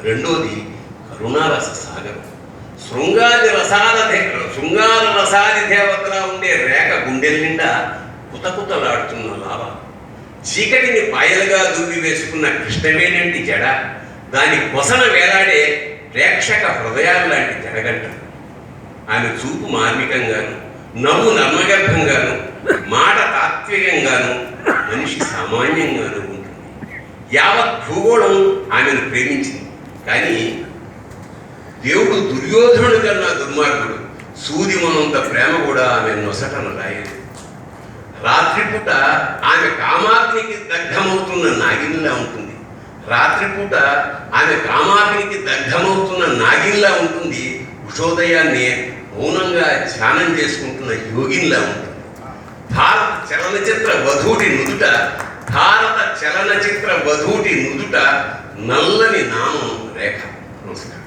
రెండోది కరుణారస సాగరం. శృంగార రసాది దేవతలా ఉండే రేఖ గుండెల నిండా కుతకుతలాడుతున్న లాభ, చీకటిని పాయలుగా దువ్వి వేసుకున్న కృష్ణవేణంటి జడ, దాని కొసన వేలాడే ప్రేక్షక హృదయాలు లాంటి జడగంట. ఆమె చూపు మార్మికంగాను, నవ్వు నర్మగర్భంగాను, మాట తాత్వికంగాను, మనిషి సామాన్యంగాను ఉంటుంది. యావత్ భూగోళం ఆమెను ప్రేమించింది. కానీ దేవుడు దుర్యోధనుడు కన్నా దుర్మార్గుడు. సూదిమనంత ప్రేమ కూడా ఆమె నొసటను రాయలేదు. రాత్రిపూట ఆమె కామాగ్నికి దగ్ధమవుతున్న నాగినిలా ఉంటుంది. రాత్రిపూట ఆమె కామాగ్నికి దగ్ధమవుతున్న నాగినిలా ఉంటుంది. ఉషోదయాన్ని మౌనంగా ధ్యానం చేసుకుంటున్న యోగినిలా ఉంటుంది. భారత చలనచిత్ర వధూటి నుదుట నల్లని నామం రేఖ. నమస్కారం.